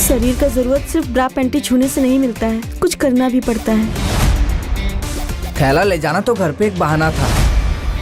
शरीर का जरूरत सिर्फ ब्रा पैंटी छूने से नहीं मिलता है, कुछ करना भी पड़ता है। थैला ले जाना तो घर पे एक बहाना था,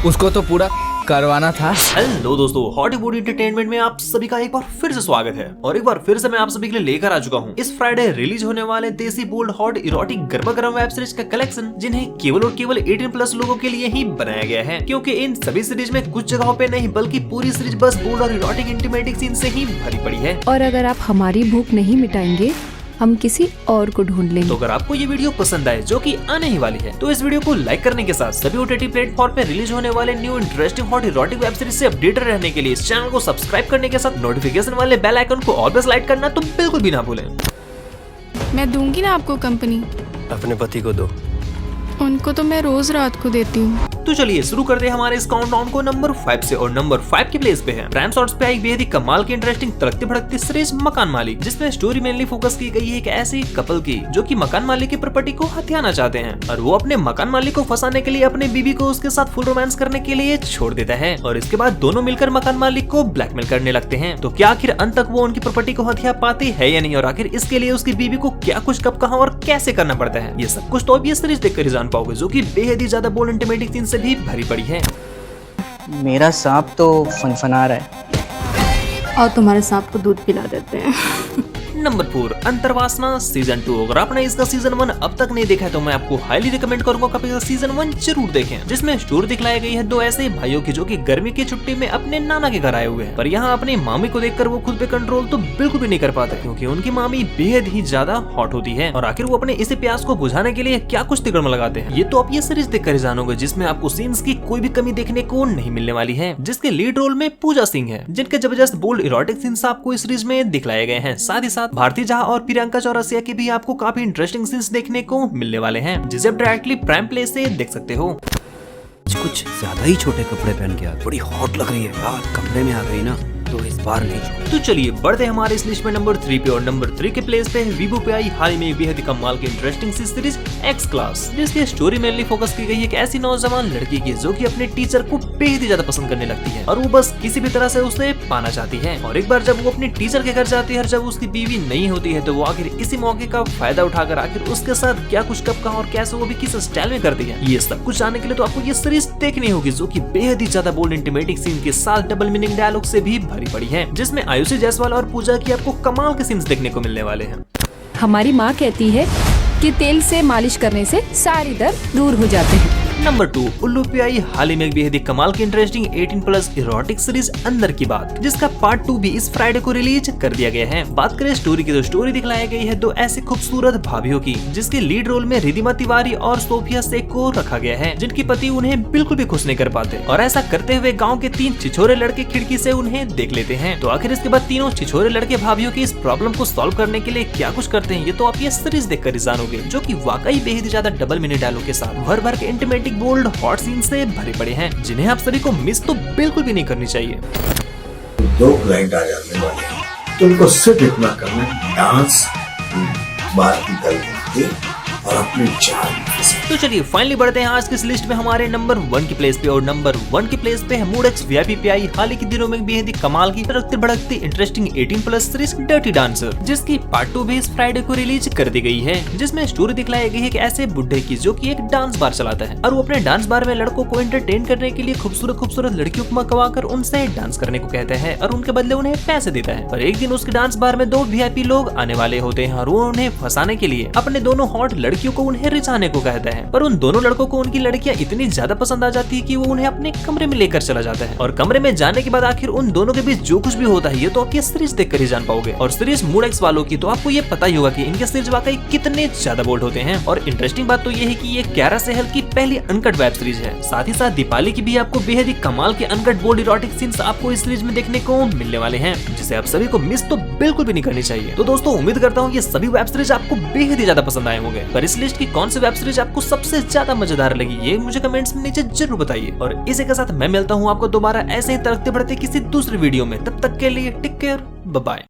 उसको तो पूरा करवाना था। हेलो दोस्तों, हॉटी बॉडी एंटरटेनमेंट में आप सभी का एक बार फिर से स्वागत है और एक बार फिर से मैं आप सभी के लिए लेकर आ चुका हूँ इस फ्राइडे रिलीज होने वाले देसी बोल्ड हॉट इरोटिक गर्मा गर्म वेब सीरीज का कलेक्शन, जिन्हें केवल और केवल 18+ लोगों के लिए ही बनाया गया है, क्योंकि इन सभी सीरीज में कुछ जगहों पे नहीं बल्कि पूरी सीरीज बस बोल्ड और इरोटिक इंटीमेटिक सीन से ही भरी पड़ी है। और अगर आप हमारी भूख नहीं मिटाएंगे, हम किसी और को ढूंढ लेंगे। तो अगर आपको ये वीडियो पसंद आए, जो कि आने ही वाली है, तो इस वीडियो को लाइक करने के साथ सभी OTT प्लेटफॉर्म पे रिलीज होने वाले new interesting hot erotic web series से अपडेटेड रहने के लिए इस चैनल को सब्सक्राइब करने के साथ नोटिफिकेशन वाले बेल आइकन को ऑल पे स्लाइड करना तो बिल्कुल भी ना भूलें। मैं दूंगी ना आपको कंपनी। अपने पति को दो। उनको तो मैं रोज रात को देती हूँ। तो चलिए शुरू करते हैं हमारे इस काउंटडाउन को नंबर 5 से। और नंबर 5 की प्लेस पे है प्राइम शॉट्स पे आई बेहद ही कमाल की इंटरेस्टिंग तड़कती भड़कती सीरीज मकान मालिक, जिसमें स्टोरी मेनली फोकस की गई है एक ऐसी कपल की जो कि मकान मालिक की प्रॉपर्टी को हथियाना चाहते हैं और वो अपने मकान मालिक को फंसाने के लिए अपने बीबी को उसके साथ फुल रोमांस करने के लिए छोड़ देता है और इसके बाद दोनों मिलकर मकान मालिक को ब्लैकमेल करने लगते हैं। तो क्या आखिर अंत तक वो उनकी प्रॉपर्टी को हथिया पाती है या नहीं, और आखिर इसके लिए उसकी बीबी को क्या कुछ कब कहां और कैसे करना पड़ता है, ये सब कुछ तो अब ये सीरीज देखकर ही जान पाओगे, जो कि बेहद ही ज्यादा बोल्ड इंटीमेटिक सीन से भी भरी पड़ी है। मेरा सांप तो फनफना रहा है। और तुम्हारे सांप को दूध पिला देते हैं। Number 4 Antarvasna season 2। अगर आपने इसका सीजन 1 अब तक नहीं देखा है तो मैं आपको हाईली रिकमेंड करूंगा कि आप सीजन 1 जरूर देखें, जिसमें स्टोरी दिखलाई गई है दो ऐसे भाइयों की जो कि गर्मी की छुट्टी में अपने नाना के घर आए हुए हैं, पर यहाँ अपने मामी को देखकर वो खुद पे कंट्रोल तो बिल्कुल भी नहीं कर पाता, क्योंकि उनकी मामी बेहद ही ज्यादा हॉट होती है और आखिर वो अपने इसे प्यास को बुझाने के लिए क्या कुछ तिगड़ लगाते हैं, ये तो आप ये सीरीज देखकर ही जानोगे, जिसमें आपको सीन्स की कोई भी कमी देखने को नहीं मिलने वाली है। जिसके लीड रोल में पूजा सिंह है, जिनके जबरदस्त बोल्ड इरोटिक सीन्स आपको इस सीरीज में दिखलाए गए हैं। साथ ही साथ भारती जहा और प्रियंका चौरसिया के भी आपको काफी इंटरेस्टिंग सीन्स देखने को मिलने वाले हैं, जिसे आप डायरेक्टली प्राइम प्ले से देख सकते हो। कुछ ज्यादा ही छोटे कपड़े पहन के आ, बड़ी हॉट लग रही है यार, कमरे में आ गई ना तो इस बार नहीं छोड़। तो चलिए बढ़ते हैं हमारे इस लिस्ट में नंबर 3 पे। और नंबर 3 के प्लेस पे है वीवो पे आई हाल ही में बेहद ही कमाल की इंटरेस्टिंग सी सीरीज एक्स क्लास, जिसकी स्टोरी मेनली फोकस की गई है एक ऐसी नौजवान लड़की की जो कि अपने टीचर को बेहद ही ज्यादा पसंद करने लगती है और वो बस किसी भी तरह से उसे पाना चाहती है। और एक बार जब वो अपने टीचर के घर जाती है और जब उसकी बीवी नहीं होती है, तो वो आखिर इसी मौके का फायदा उठाकर आखिर उसके साथ क्या कुछ कब कहां और कैसे वो भी किस स्टाइल में करती है, ये सब कुछ जानने के लिए तो आपको ये सीरीज देखनी होगी, जो की बेहद ही ज्यादा बोल्ड इंटीमेटिक सीन के साथ डबल मीनिंग डायलॉग से भी भरी पड़ी है, जिसमें आयुषी जायसवाल और पूजा की आपको कमाल के सीन्स देखने को मिलने वाले हैं। हमारी माँ कहती है कि तेल से मालिश करने से सारे दर्द दूर हो जाते हैं। नंबर 2 उल्लू पे आई हाल ही में एक बेहद ही कमाल की इंटरेस्टिंग 18+ इरोटिक सीरीज अंदर की बात, जिसका पार्ट 2 भी इस फ्राइडे को रिलीज कर दिया गया है। बात करें स्टोरी की तो स्टोरी दिखलाई गई है दो ऐसी खूबसूरत भाभियों की, जिसके लीड रोल में रिधिमा तिवारी और सोफिया शेख को रखा गया है, जिनके पति उन्हें बिल्कुल भी खुश नहीं कर पाते और ऐसा करते हुए गाँव के 3 छिछोरे लड़के खिड़की से उन्हें देख लेते हैं। तो आखिर इसके बाद तीनों छिछोरे लड़के भाभियों की इस प्रॉब्लम को सॉल्व करने के लिए क्या कुछ करते हैं, ये तो आप ये सीरीज देखकर ही जानोगे, जो की वाकई बेहद ही ज्यादा डबल मिनट डायलॉग के साथ भर भर के इंटीमेटिक बोल्ड हॉट सीन से भरे पड़े हैं, जिन्हें आप सभी को मिस तो बिल्कुल भी नहीं करनी चाहिए। 2 क्लाइंट आ जाने वाले हैं, तो उनको सिर्फ इतना करना है, डांस, बात की गलती और अपनी जान। तो चलिए फाइनली बढ़ते हैं आज की इस लिस्ट में हमारे नंबर 1 की प्लेस पे। और नंबर 1 की प्लेस पे है मूड एक्स VIP पे आई हाल ही के दिनों में बेहद ही कमाल की तड़कती भड़कती इंटरेस्टिंग 18+ सीरीज डर्टी डांसर, जिसकी पार्ट 2 भी इस फ्राइडे को रिलीज कर दी गई है, जिसमें स्टोरी दिखलाई गई है कि ऐसे बुड्ढे की जो कि एक डांस बार चलाता है और वो अपने डांस बार में लड़कों को एंटरटेन करने के लिए खूबसूरत खूबसूरत लड़कियों को मकवा कर उनसे डांस करने को कहता है और उनके बदले उन्हें पैसे देता है। और एक दिन उसके डांस बार में 2 VIP लोग आने वाले होते हैं और वो उन्हें फंसाने के लिए अपने दोनों हॉट लड़कियों को उन्हें रिझाने को कहता है, पर उन दोनों लड़कों को उनकी लड़कियां इतनी ज्यादा पसंद आ जाती है कि वो उन्हें अपने कमरे में लेकर चला जाता है। और कमरे में जाने के बाद आखिर उन दोनों के बीच जो कुछ भी होता है, ये तो आप ये सीरीज देखकर ही जान पाओगे। और सीरीज मूड एक्स वालों की तो आपको ये पता ही होगा कि इनके सीरीज वाकई कितने ज्यादा बोल्ड होते हैं। और इंटरेस्टिंग बात तो ये है कि ये 11 सहल की पहली अनकट वेब सीरीज है। साथ ही साथ दीपाली की भी आपको बेहद ही कमाल के अनकट बोल्ड इरोटिक सीन्स आपको इस सीरीज में देखने को मिलने वाले हैं, जिसे आप सभी को मिस तो बिल्कुल भी नहीं करनी चाहिए। तो दोस्तों उम्मीद करता हूँ ये सभी वेब सीरीज आपको बेहद ही ज्यादा पसंद आए होंगे, पर इस लिस्ट की कौन सी वेब सीरीज आपको सबसे ज्यादा मजेदार लगी, ये मुझे कमेंट्स में नीचे जरूर बताइए। और इसी के साथ मैं मिलता हूँ आपको दोबारा ऐसे ही तड़कते बढ़ते किसी दूसरी वीडियो में, तब तक के लिए टेक केयर, बाय बाय।